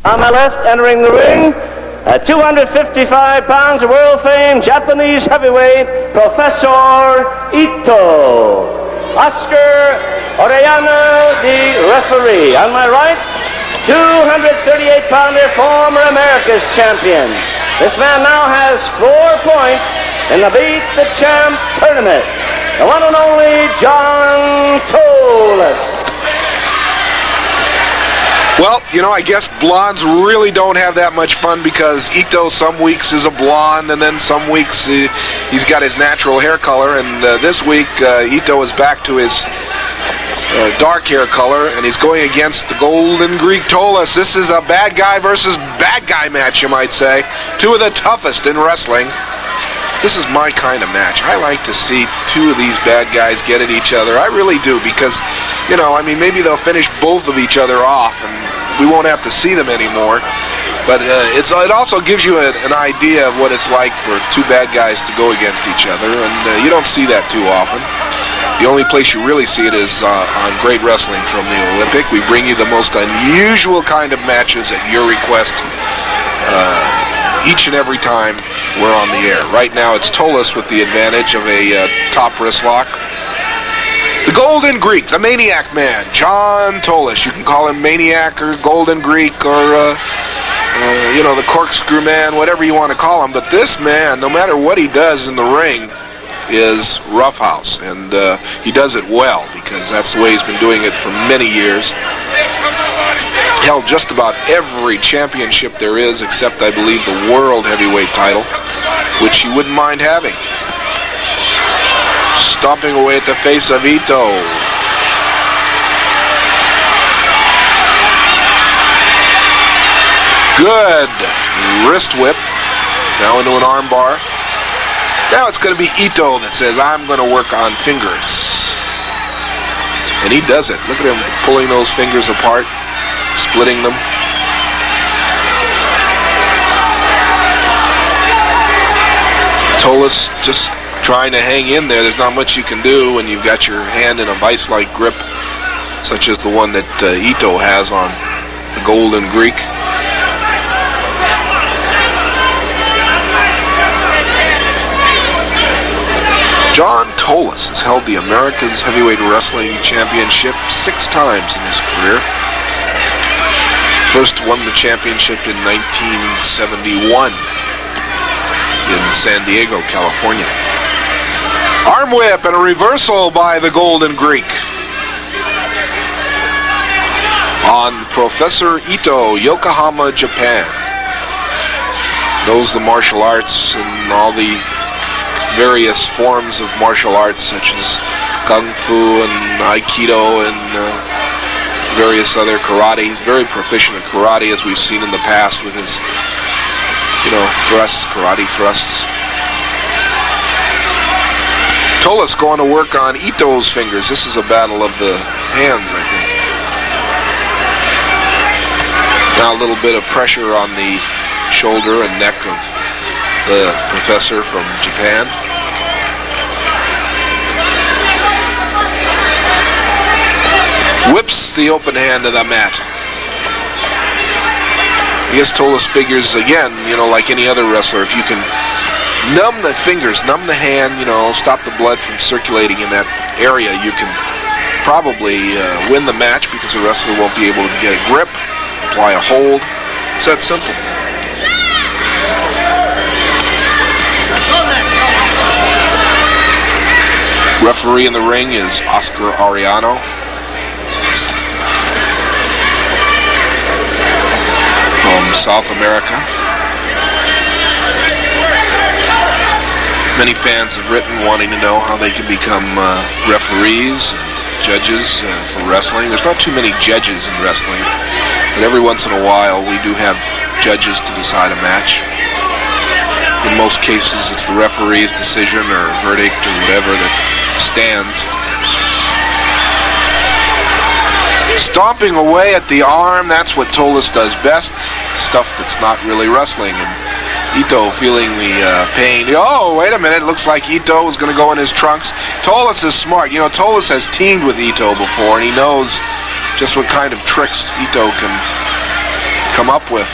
On my left, entering the ring, at 255 pounds of world-famed Japanese heavyweight, Professor Itto. Oscar Orellana, the referee. On my right, 238-pounder, former America's champion. This man now has 4 points in the Beat the Champ tournament. The one and only John Tolus. Well, you know, I guess blondes really don't have that much fun because Itto some weeks is a blonde and then some weeks he's got his natural hair color, and this week Itto is back to his dark hair color, and he's going against the Golden Greek Tolus. This is a bad guy versus bad guy match, you might say. 2 of the toughest in wrestling. This is my kind of match. I like to see 2 of these bad guys get at each other. I really do, because, you know, I mean, maybe they'll finish both of each other off and we won't have to see them anymore. But it also gives you an idea of what it's like for 2 bad guys to go against each other, and you don't see that too often. The only place you really see it is on Great Wrestling from the Olympic. We bring you the most unusual kind of matches at your request each and every time we're on the air. Right now it's Tolus with the advantage of a top wrist lock. The Golden Greek, the Maniac Man, John Tolus. You can call him Maniac or Golden Greek or, you know, the Corkscrew Man, whatever you want to call him. But this man, no matter what he does in the ring, is roughhouse. And he does it well, because that's the way he's been doing it for many years. Held just about every championship there is, except I believe the World Heavyweight title, which he wouldn't mind having. Stomping away at the face of Itto. Good wrist whip. Now into an arm bar. Now it's going to be Itto that says, I'm going to work on fingers. And he does it. Look at him pulling those fingers apart, splitting them. Tolus just trying to hang in there. There's not much you can do when you've got your hand in a vice-like grip, such as the one that Itto has on the Golden Greek. John Tolus has held the Americans Heavyweight Wrestling Championship 6 times in his career. First won the championship in 1971 in San Diego, California. Arm whip and a reversal by the Golden Greek. On Professor Itto, Yokohama, Japan. Knows the martial arts and all the various forms of martial arts, such as Kung Fu and Aikido and various other karate. He's very proficient in karate, as we've seen in the past with his, you know, thrusts, karate thrusts. Tolus going to work on Itto's fingers. This is a battle of the hands, I think. Now a little bit of pressure on the shoulder and neck of the professor from Japan. Whips the open hand to the mat. I guess Tolus figures, again, you know, like any other wrestler, if you can numb the fingers, numb the hand, you know, stop the blood from circulating in that area, you can probably win the match, because the wrestler won't be able to get a grip, apply a hold. It's that simple. Referee in the ring is Oscar Ariano. From South America. Many fans have written wanting to know how they can become referees and judges for wrestling. There's not too many judges in wrestling, but every once in a while we do have judges to decide a match. In most cases it's the referee's decision or verdict or whatever that stands. Stomping away at the arm, that's what Tolus does best. Stuff that's not really wrestling. And Itto feeling the pain. Oh, wait a minute, it looks like Itto is going to go in his trunks. Tolus is smart. You know, Tolus has teamed with Itto before, and he knows just what kind of tricks Itto can come up with.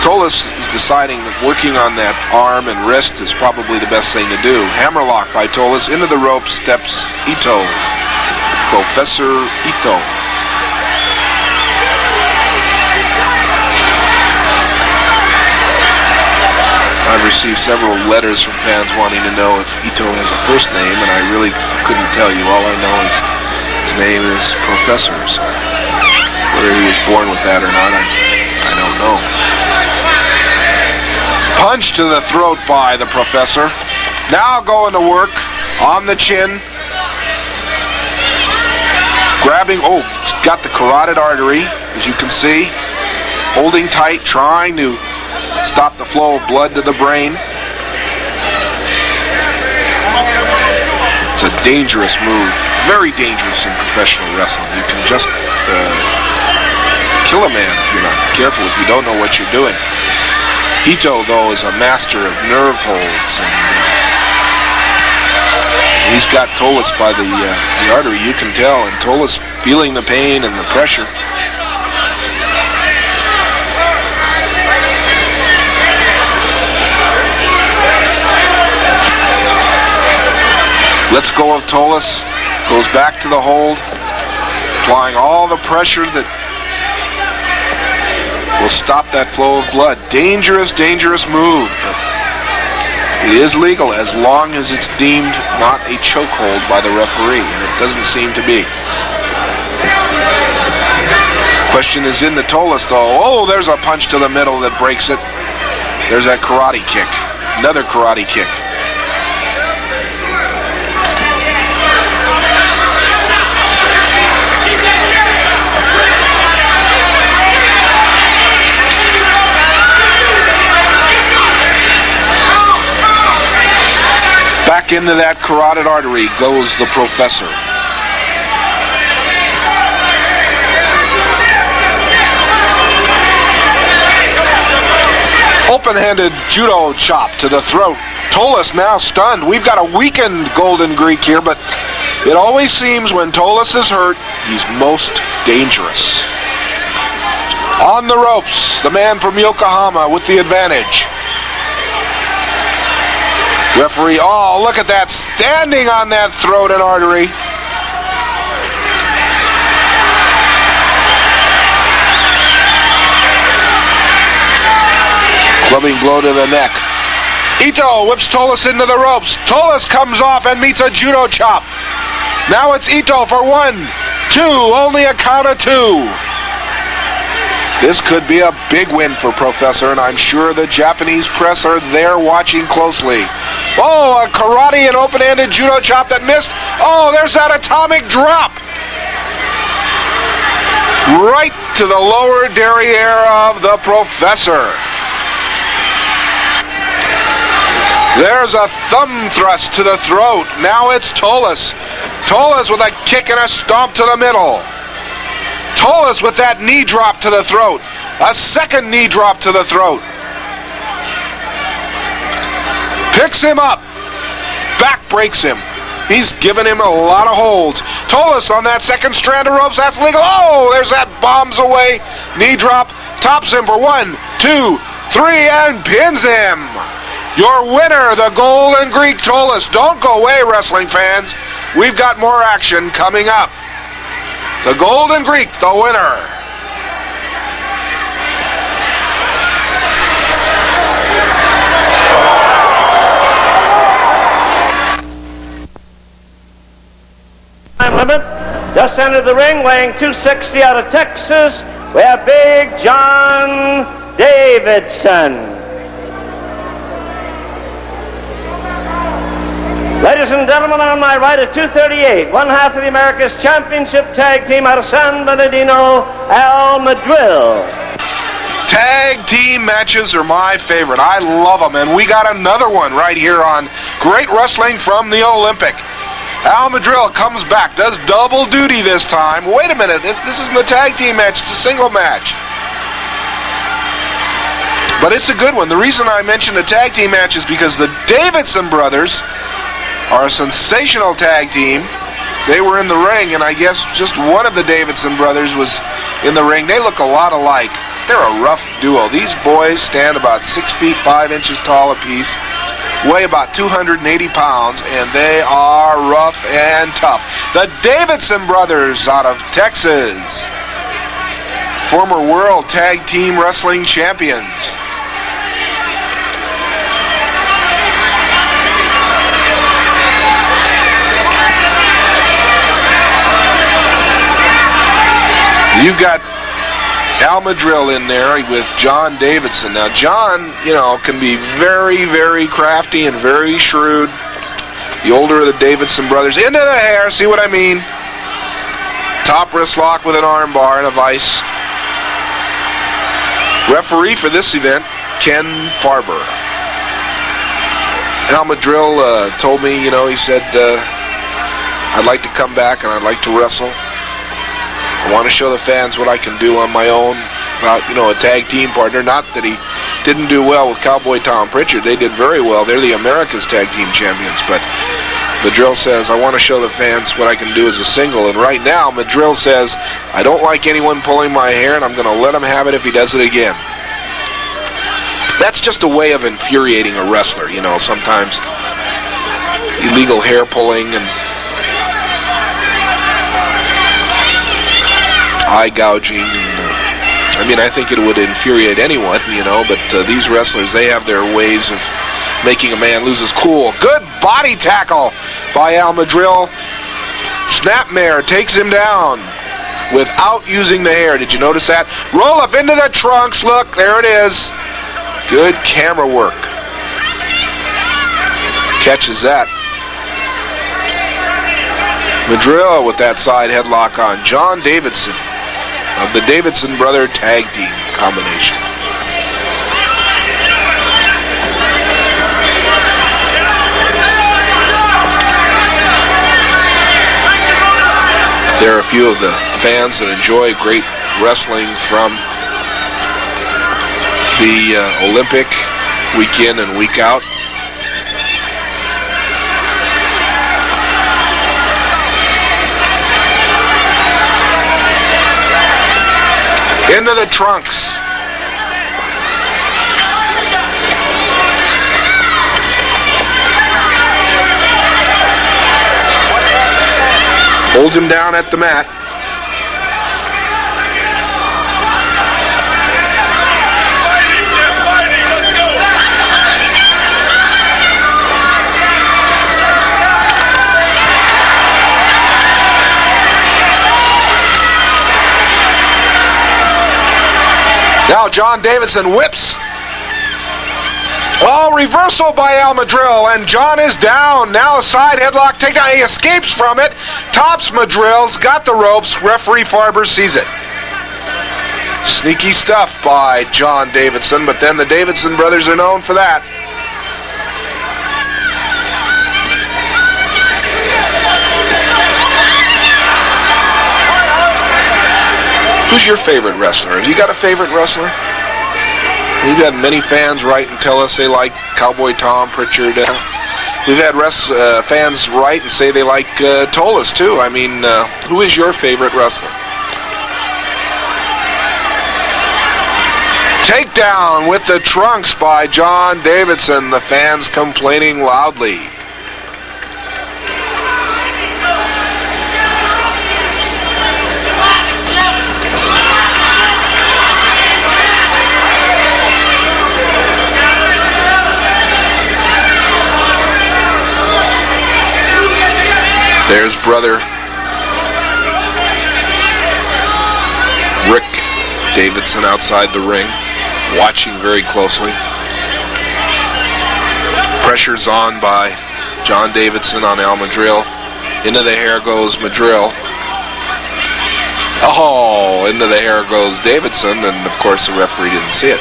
Tolus is deciding that working on that arm and wrist is probably the best thing to do. Hammerlock by Tolus. Into the rope steps Itto. Professor Itto. I've received several letters from fans wanting to know if Itto has a first name, and I really couldn't tell you. All I know is his name is Professor. So whether he was born with that or not, I don't know. Punch to the throat by the Professor. Now going to work on the chin. Grabbing, got the carotid artery, as you can see. Holding tight, trying to stop the flow of blood to the brain. It's a dangerous move, very dangerous in professional wrestling. You can just kill a man if you're not careful, if you don't know what you're doing. Itto, though, is a master of nerve holds, and he's got Tolus by the artery, you can tell, and Tolus feeling the pain and the pressure. Lets go of Tolus, goes back to the hold, applying all the pressure that will stop that flow of blood. Dangerous, dangerous move, but it is legal as long as it's deemed not a chokehold by the referee, and it doesn't seem to be. Question is in the Tolus, though. Oh, there's a punch to the middle that breaks it. There's that karate kick. Another karate kick. Back into that carotid artery goes the Professor. Open-handed judo chop to the throat. Tolus now stunned. We've got a weakened Golden Greek here, but it always seems when Tolus is hurt, he's most dangerous. On the ropes, the man from Yokohama with the advantage. Referee, oh, look at that, standing on that throat and artery. Clubbing blow to the neck. Itto whips Tolus into the ropes. Tolus comes off and meets a judo chop. Now it's Itto for 1, 2, only a count of 2. This could be a big win for Professor, and I'm sure the Japanese press are there watching closely. Oh, a karate and open-handed judo chop that missed. Oh, there's that atomic drop. Right to the lower derriere of the Professor. There's a thumb thrust to the throat. Now it's Tolus. Tolus with a kick and a stomp to the middle. Tolus with that knee drop to the throat. A second knee drop to the throat. Picks him up. Back breaks him. He's given him a lot of holds. Tolus on that second strand of ropes. That's legal. Oh, there's that bombs away. Knee drop. Tops him for 1, 2, 3, and pins him. Your winner, the Golden Greek Tolus. Don't go away, wrestling fans. We've got more action coming up. The Golden Greek, the winner. Time limit. Just entered the ring, weighing 260 out of Texas. We have Big John Davidson. Ladies and gentlemen, on my right at 238, one half of the America's Championship Tag Team out of San Bernardino, Madrill. Tag team matches are my favorite. I love them, and we got another one right here on Great Wrestling from the Olympic. Madrill comes back, does double duty this time. Wait a minute, if this isn't the tag team match, it's a single match. But it's a good one. The reason I mentioned the tag team match is because the Davidson brothers are a sensational tag team. They were in the ring, and I guess just one of the Davidson brothers was in the ring. They look a lot alike. They're a rough duo. These boys stand about 6 feet 5 inches tall apiece, weigh about 280 pounds, and they are rough and tough. The Davidson brothers out of Texas, former World Tag Team Wrestling Champions. You've got Al Madrill in there with John Davidson. Now, John, can be very, very crafty and very shrewd. The older of the Davidson brothers. Into the hair, see what I mean? Top wrist lock with an arm bar and a vise. Referee for this event, Ken Farber. Al Madrill told me, he said, I'd like to come back and I'd like to wrestle. I want to show the fans what I can do on my own without, a tag team partner. Not that he didn't do well with Cowboy Tom Pritchard. They did very well. They're the America's Tag Team Champions. But Madrill says, I want to show the fans what I can do as a single. And right now, Madrill says, I don't like anyone pulling my hair, and I'm going to let him have it if he does it again. That's just a way of infuriating a wrestler, sometimes. Illegal hair pulling and eye gouging. I think it would infuriate anyone, but these wrestlers, they have their ways of making a man lose his cool. Good body tackle by Al Madrill. Snapmare takes him down without using the hair. Did you notice that? Roll up into the trunks. Look, there it is. Good camera work. Catches that. Madrill with that side headlock on John Davidson of the Davidson brother tag team combination. There are a few of the fans that enjoy great wrestling from the Olympic week in and week out. Into the trunks. Holds him down at the mat. Now John Davidson whips. Oh, reversal by Al Madrill, and John is down. Now a side headlock takedown. He escapes from it. Tops Madrill's got the ropes. Referee Farber sees it. Sneaky stuff by John Davidson, but then the Davidson brothers are known for that. Who's your favorite wrestler? Have you got a favorite wrestler? We've had many fans write and tell us they like Cowboy Tom Pritchard. We've had fans write and say they like Tolus too. Who is your favorite wrestler? Takedown with the trunks by John Davidson. The fans complaining loudly. There's brother Rick Davidson outside the ring, watching very closely. Pressure's on by John Davidson on Al Madrill. Into the hair goes Madrill. Oh, into the hair goes Davidson, and of course the referee didn't see it.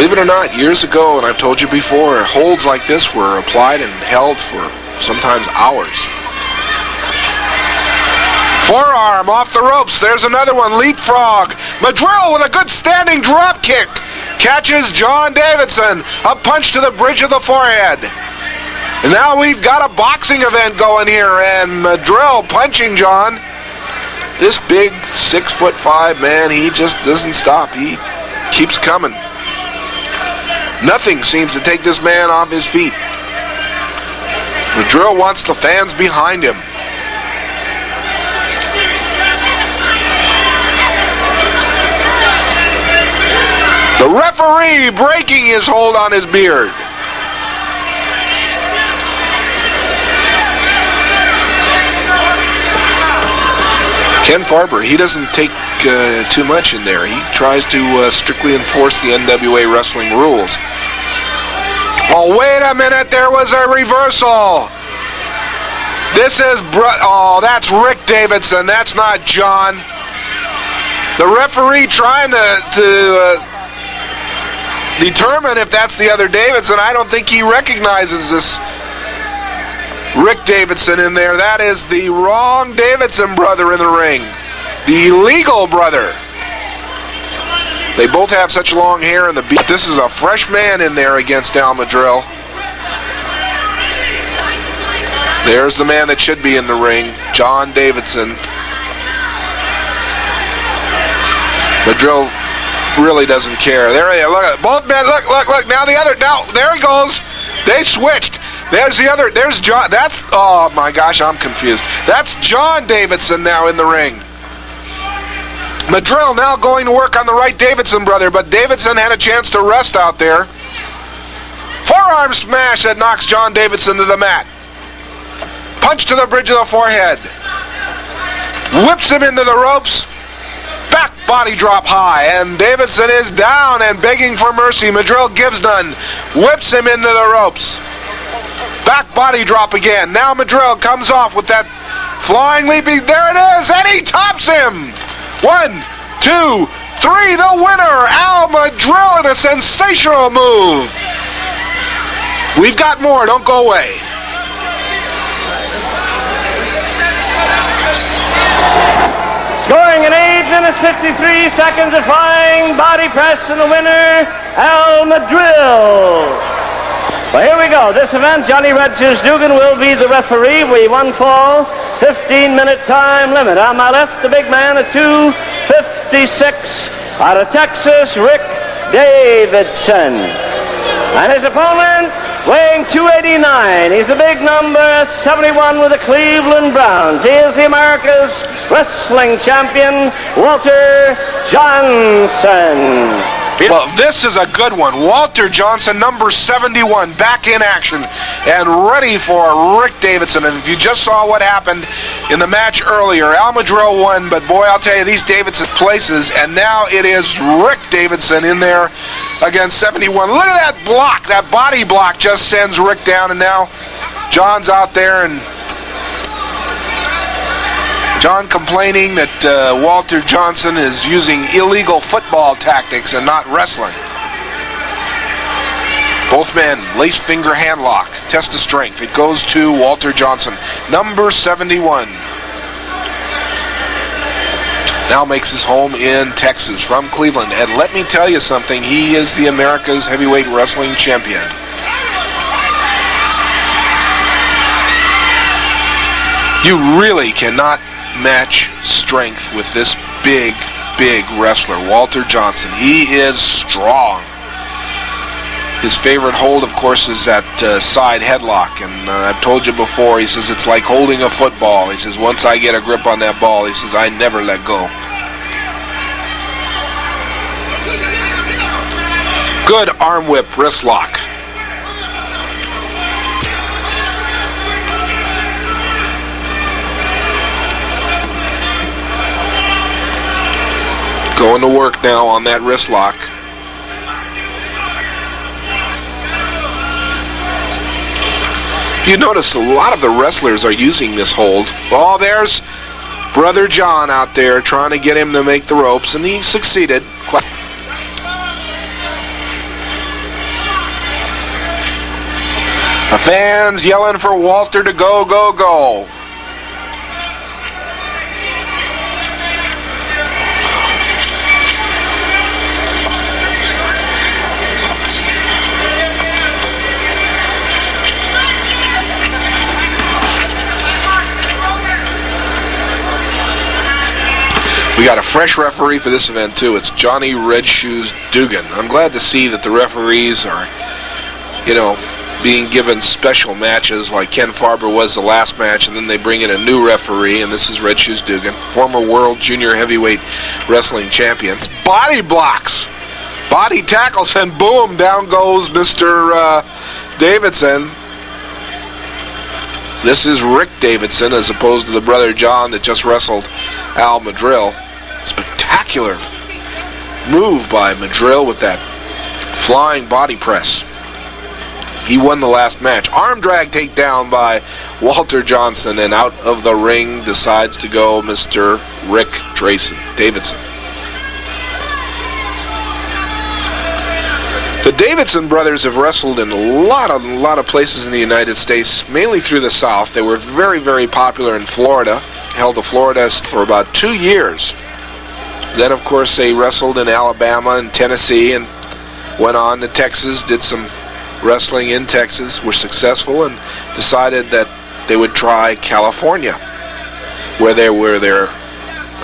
Believe it or not, years ago, and I've told you before, holds like this were applied and held for sometimes hours. Forearm off the ropes. There's another one. Leapfrog. Madrill with a good standing drop kick. Catches John Davidson. A punch to the bridge of the forehead. And now we've got a boxing event going here, and Madrill punching John. This big 6'5" man, he just doesn't stop. He keeps coming. Nothing seems to take this man off his feet. Madrill wants the fans behind him. The referee breaking his hold on his beard. Ken Farber, he doesn't take too much in there. He tries to strictly enforce the NWA wrestling rules. Oh, wait a minute, there was a reversal. This is, that's Rick Davidson, that's not John. The referee trying to determine if that's the other Davidson. I don't think he recognizes this Rick Davidson in there. That is the wrong Davidson brother in the ring. The illegal brother. They both have such long hair in the beat. This is a fresh man in there against Al Madrill. There's the man that should be in the ring, John Davidson. Madrill really doesn't care. There he is. Look, both men. Look. Now the other. Now there he goes. They switched. There's the other. There's John. That's. Oh my gosh, I'm confused. That's John Davidson now in the ring. Madrill now going to work on the right Davidson brother, but Davidson had a chance to rest out there. Forearm smash that knocks John Davidson to the mat. Punch to the bridge of the forehead. Whips him into the ropes. Back body drop high, and Davidson is down and begging for mercy. Madrill gives none. Whips him into the ropes. Back body drop again. Now Madrill comes off with that flying leaping. There it is, and he tops him. 1, 2, 3, the winner, Al Madrill, in a sensational move. We've got more, don't go away. Scoring in 8 minutes 53 seconds of flying body press, and the winner, Al Madrill. Well, here we go. This event, Johnny Red Shoes Dugan will be the referee. We one fall, 15-minute time limit. On my left, the big man at 2:56 out of Texas, Rick Davidson. And his opponent, weighing 289. He's the big number 71 with the Cleveland Browns. He is the America's wrestling champion, Walter Johnson. Well, this is a good one. Walter Johnson, number 71, back in action and ready for Rick Davidson. And if you just saw what happened in the match earlier, Al Madrill won, but boy, I'll tell you, these Davidson places, and now it is Rick Davidson in there against 71. Look at that block. That body block just sends Rick down, and now John's out there, and John complaining that Walter Johnson is using illegal football tactics and not wrestling. Both men, lace finger hand lock, test of strength. It goes to Walter Johnson, number 71. Now makes his home in Texas from Cleveland. And let me tell you something, he is the America's heavyweight wrestling champion. You really cannot match strength with this big wrestler, Walter Johnson. He is strong. His favorite hold, of course, is that side headlock, and I've told you before, he says it's like holding a football. He says once I get a grip on that ball, he says I never let go. Good arm whip wrist lock. Going to work now on that wrist lock. You notice a lot of the wrestlers are using this hold. Oh, there's Brother John out there trying to get him to make the ropes, and he succeeded. The fans yelling for Walter to go, go, go. We got a fresh referee for this event too. It's Johnny Red Shoes Dugan. I'm glad to see that the referees are, being given special matches like Ken Farber was the last match, and then they bring in a new referee, and this is Red Shoes Dugan, former world junior heavyweight wrestling champion. Body blocks, body tackles, and boom, down goes Mr. Davidson. This is Rick Davidson as opposed to the brother John that just wrestled Al Madrill. Spectacular move by Madrill with that flying body press. He won the last match. Arm drag takedown by Walter Johnson, and out of the ring decides to go Mr. Rick Davidson. The Davidson brothers have wrestled in a lot of places in the United States, mainly through the South. They were very, very popular in Florida, held the Florida for about 2 years. Then, of course, they wrestled in Alabama and Tennessee and went on to Texas, did some wrestling in Texas, were successful, and decided that they would try California, where they were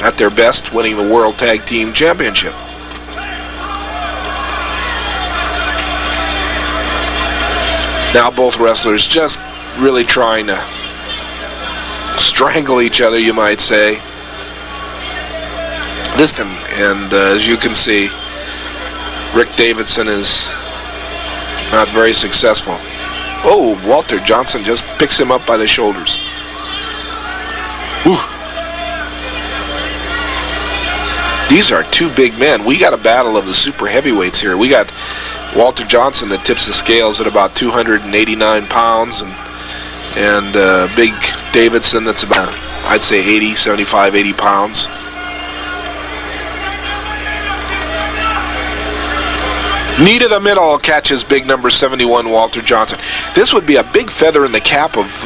at their best, winning the World Tag Team Championship. Now both wrestlers just really trying to strangle each other, you might say. And as you can see, Rick Davidson is not very successful. Oh, Walter Johnson just picks him up by the shoulders. Whew. These are two big men. We got a battle of the super heavyweights here. We got Walter Johnson that tips the scales at about 289 pounds, and big Davidson that's about, I'd say, 75, 80 pounds. Knee to the middle catches big number 71 Walter Johnson. This would be a big feather in the cap of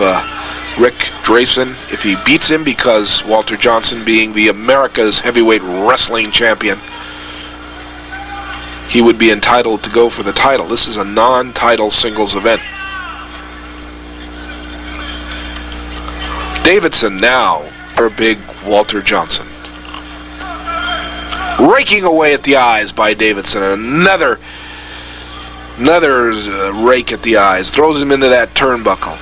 Rick Davidson if he beats him, because Walter Johnson, being the America's heavyweight wrestling champion, he would be entitled to go for the title. This is a non-title singles event. Davidson now for big Walter Johnson. Raking away at the eyes by Davidson. Another rake at the eyes. Throws him into that turnbuckle.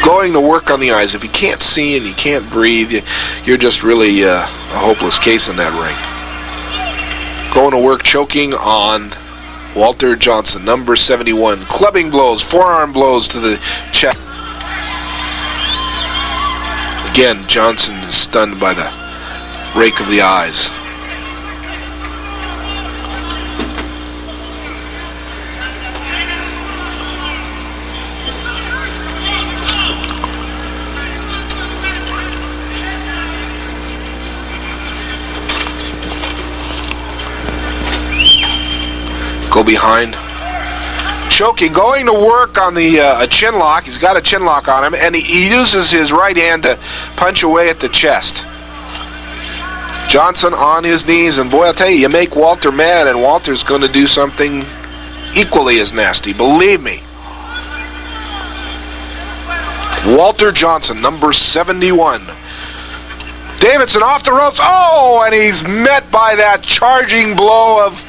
Going to work on the eyes. If you can't see and you can't breathe, you're just really a hopeless case in that ring. Going to work, choking on Walter Johnson, number 71. Clubbing blows, forearm blows to the chest. Again, Johnson is stunned by the rake of the eyes. Go behind. Choking, going to work on the a chin lock. He's got a chin lock on him, and he uses his right hand to punch away at the chest. Johnson on his knees, and boy, I'll tell you, you make Walter mad, and Walter's going to do something equally as nasty, believe me. Walter Johnson, number 71. Davidson off the ropes. Oh, and he's met by that charging blow of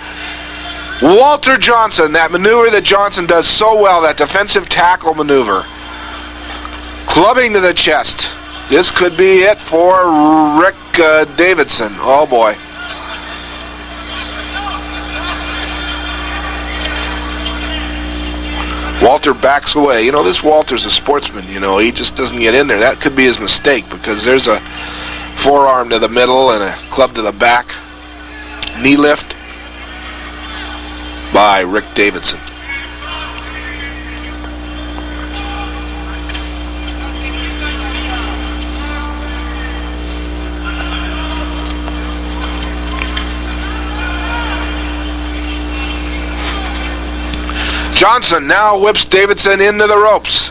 Walter Johnson, that maneuver that Johnson does so well, that defensive tackle maneuver. Clubbing to the chest. This could be it for Rick Davidson. Oh boy. Walter backs away. You know, this Walter's a sportsman, you know. He just doesn't get in there. That could be his mistake, because there's a forearm to the middle and a club to the back. Knee lift by Rick Davidson. Johnson now whips Davidson into the ropes.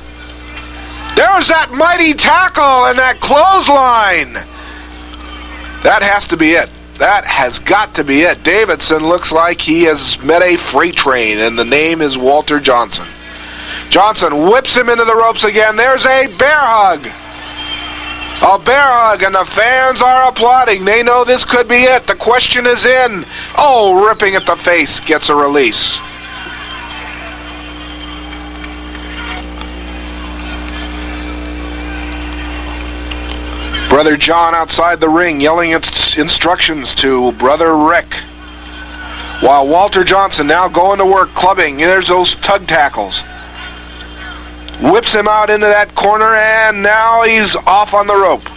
There's that mighty tackle and that clothesline. That has to be it. That has got to be it. Davidson looks like he has met a freight train, and the name is Walter Johnson. Johnson whips him into the ropes again. There's a bear hug. A bear hug, and the fans are applauding. They know this could be it. The question is in. Oh, ripping at the face gets a release. Brother John outside the ring yelling instructions to Brother Rick. While Walter Johnson now going to work clubbing. There's those tug tackles. Whips him out into that corner, and now he's off on the rope.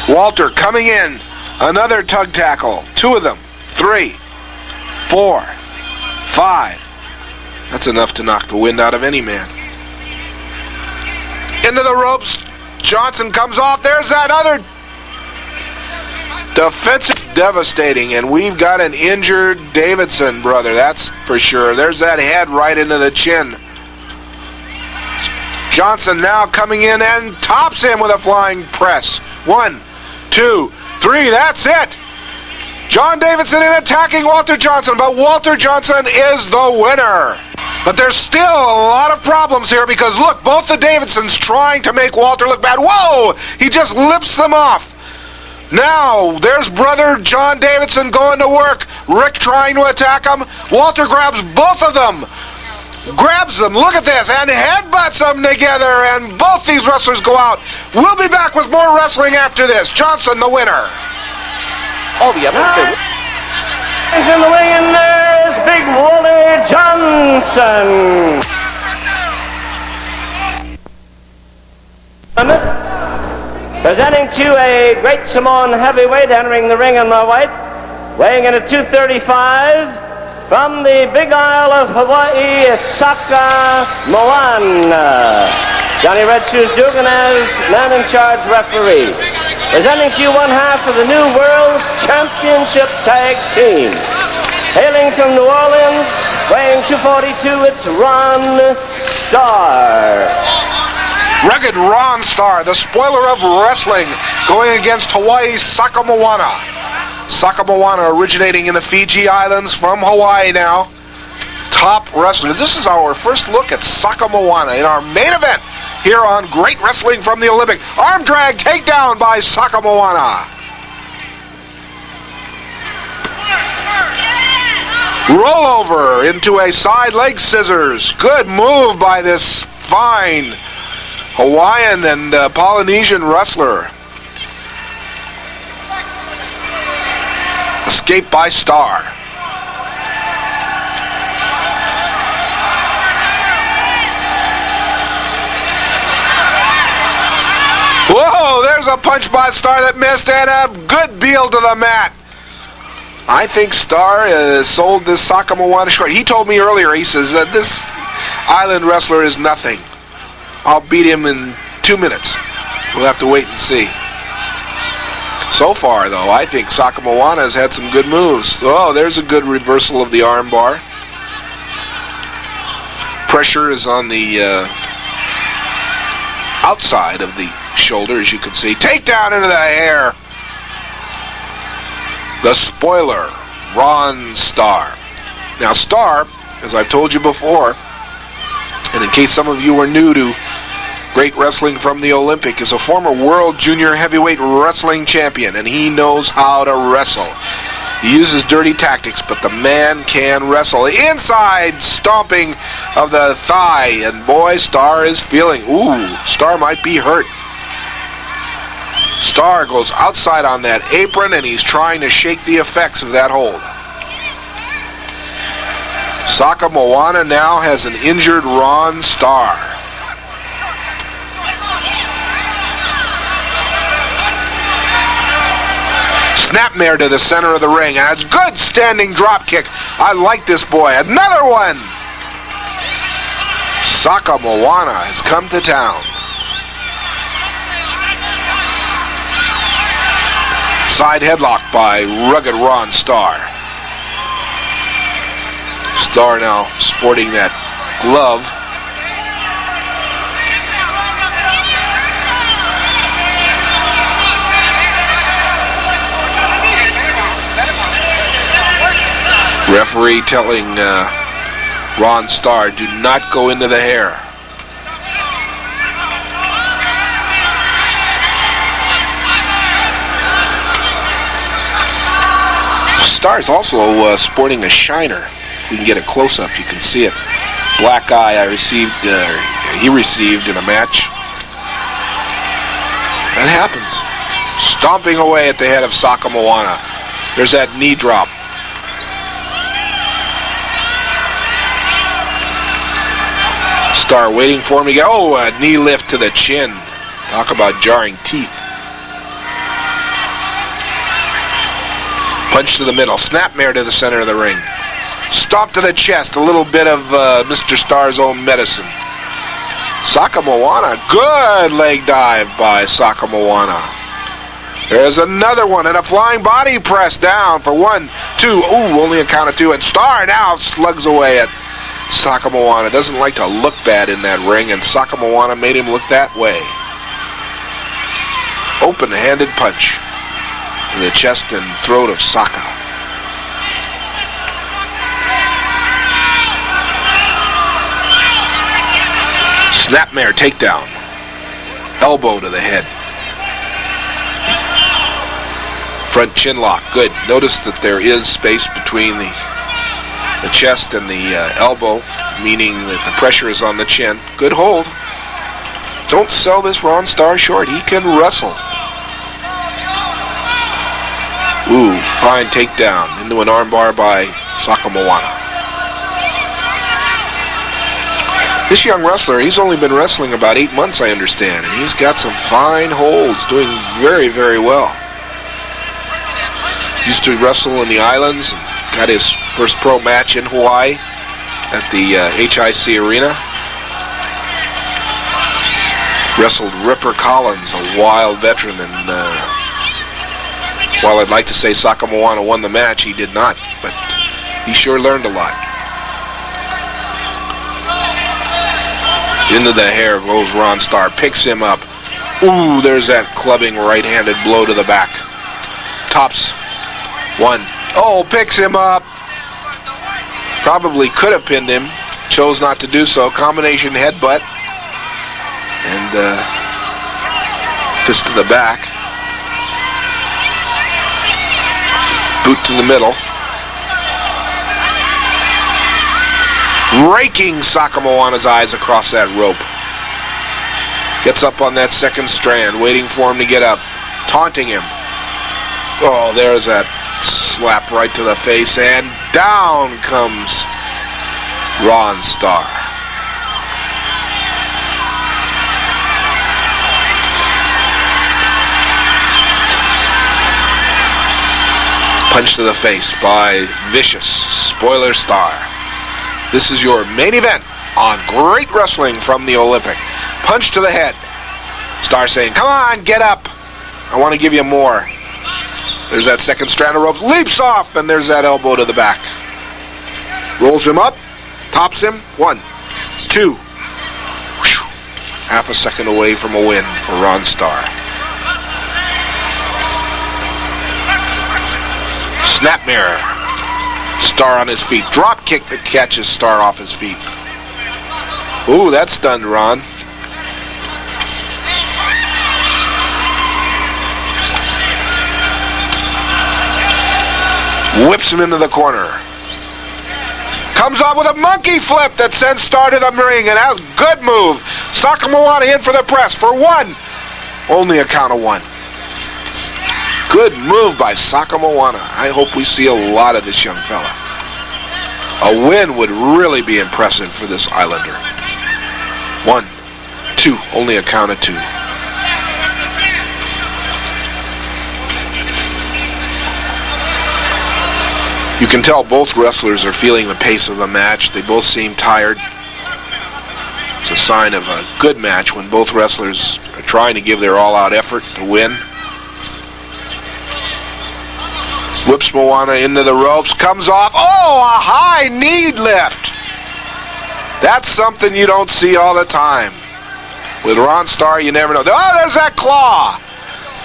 Walter coming in. Another tug tackle. 2 of them. 3, 4, 5. That's enough to knock the wind out of any man. Into the ropes. Johnson comes off. There's that other defense. It's devastating, and we've got an injured Davidson, brother. That's for sure. There's that head right into the chin. Johnson now coming in and tops him with a flying press. 1, 2, 3. That's it. John Davidson in attacking Walter Johnson, but Walter Johnson is the winner. But there's still a lot of problems here because, look, both the Davidsons trying to make Walter look bad. Whoa! He just lips them off. Now, there's brother John Davidson going to work. Rick trying to attack him. Walter grabs both of them. Grabs them, look at this, and headbutts them together, and both these wrestlers go out. We'll be back with more wrestling after this. Johnson, the winner. Oh, yeah. He's in the ring, and there's Big Wally Johnson. Presenting to a great Samoan heavyweight entering the ring in the white, weighing in at 235, from the Big Isle of Hawaii, Moana. Johnny Red Shoes Dugan as man-in-charge referee. Presenting to you one half of the New World's Championship Tag Team. Hailing from New Orleans, weighing 242, it's Ron Starr. Rugged Ron Starr, the spoiler of wrestling, going against Hawaii's Moana. Moana originating in the Fiji Islands from Hawaii now. Top wrestler. This is our first look at Moana in our main event here on Great Wrestling from the Olympic. Arm drag takedown by Moana. Rollover into a side leg scissors. Good move by this fine Hawaiian and Polynesian wrestler. Escape by Starr. Whoa, there's a punch by Starr that missed, and a good heel to the mat. I think Starr sold this Moana short. He told me earlier, he says that this island wrestler is nothing. I'll beat him in 2 minutes. We'll have to wait and see. So far, though, I think Moana has had some good moves. Oh, there's a good reversal of the arm bar. Pressure is on the outside of the shoulder, as you can see. Takedown into the hair. The spoiler, Ron Starr. Now, Starr, as I've told you before, and in case some of you are new to Great Wrestling from the Olympic, is a former World Junior Heavyweight Wrestling Champion, and he knows how to wrestle. He uses dirty tactics, but the man can wrestle. Inside stomping of the thigh, and boy, Starr is feeling, Starr might be hurt. Starr goes outside on that apron, and he's trying to shake the effects of that hold. Moana now has an injured Ron Starr. Snapmare to the center of the ring, and it's good standing drop kick. I like this boy. Another one. Moana has come to town. Side headlock by rugged Ron Starr. Star now sporting that glove. Referee telling Ron Starr, do not go into the hair. Starr's also sporting a shiner. We can get a close-up, you can see it. Black eye he received in a match. That happens. Stomping away at the head of Moana. There's that knee drop. Starr waiting for him to get, a knee lift to the chin. Talk about jarring teeth. Punch to the middle, snapmare to the center of the ring. Stomp to the chest, a little bit of Mr. Starr's own medicine. Moana, good leg dive by Moana. There's another one, and a flying body press down for 1, 2, only a count of 2, and Starr now slugs away at Moana. Doesn't like to look bad in that ring, and Moana made him look that way. Open-handed punch in the chest and throat of Saka. Snapmare takedown. Elbow to the head. Front chin lock, good. Notice that there is space between the chest and the elbow, meaning that the pressure is on the chin. Good hold. Don't sell this Ron Starr short. He can wrestle. Fine takedown into an armbar by Moana. This young wrestler, he's only been wrestling about 8 months, I understand, and he's got some fine holds, doing very, very well. Used to wrestle in the islands, and got his first pro match in Hawaii at the HIC Arena. Wrestled Ripper Collins, a wild veteran, and while I'd like to say Moana won the match, he did not, but he sure learned a lot. Into the hair goes Ron Starr, picks him up. There's that clubbing right-handed blow to the back. Tops 1. Picks him up. Probably could have pinned him, chose not to do so. Combination headbutt. And fist to the back. Boot to the middle. Raking Moana's eyes across that rope. Gets up on that second strand, waiting for him to get up. Taunting him. There's that slap right to the face, and down comes Ron Starr. Punch to the face by Vicious Spoiler Starr. This is your main event on Great Wrestling from the Olympic. Punch to the head. Starr saying, come on, get up. I want to give you more. There's that second strand of rope. Leaps off, and there's that elbow to the back. Rolls him up. Tops him. 1, 2. Whew. Half a second away from a win for Ron Starr. Snapmare. Starr on his feet. Drop kick that catches Starr off his feet. That stunned Ron. Whips him into the corner. Comes off with a monkey flip that sends Starr to the ring, and that's a good move. Moana in for the press for 1. Only a count of 1. Good move by Moana. I hope we see a lot of this young fella. A win would really be impressive for this Islander. 1, 2, only a count of 2. You can tell both wrestlers are feeling the pace of the match. They both seem tired. It's a sign of a good match when both wrestlers are trying to give their all-out effort to win. Whips Moana into the ropes, comes off. Oh, a high knee lift. That's something you don't see all the time. With Ron Starr, you never know. Oh, there's that claw.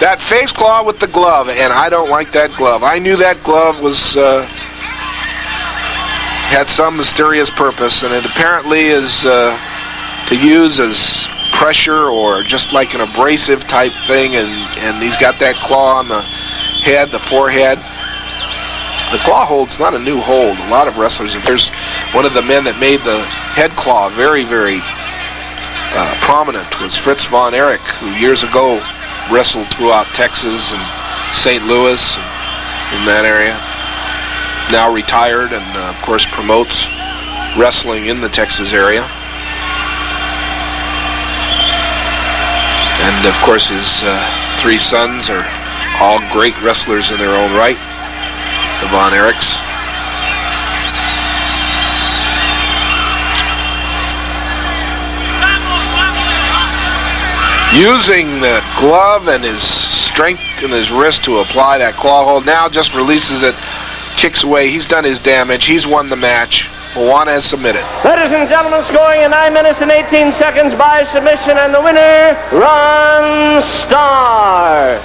That face claw with the glove, and I don't like that glove. I knew that glove was had some mysterious purpose, and it apparently is to use as pressure or just like an abrasive type thing, and he's got that claw on the head, the forehead. The claw hold's not a new hold. A lot of wrestlers, if there's one of the men that made the head claw very, very prominent was Fritz von Erich, who years ago wrestled throughout Texas and St. Louis and in that area. Now retired and, of course, promotes wrestling in the Texas area. And, of course, his 3 sons are all great wrestlers in their own right. The Von Erichs. Using the glove and his strength in his wrist to apply that claw hold. Now just releases it, kicks away. He's done his damage. He's won the match. Moana has submitted. Ladies and gentlemen, scoring in 9 minutes and 18 seconds by submission, and the winner, Ron Starr.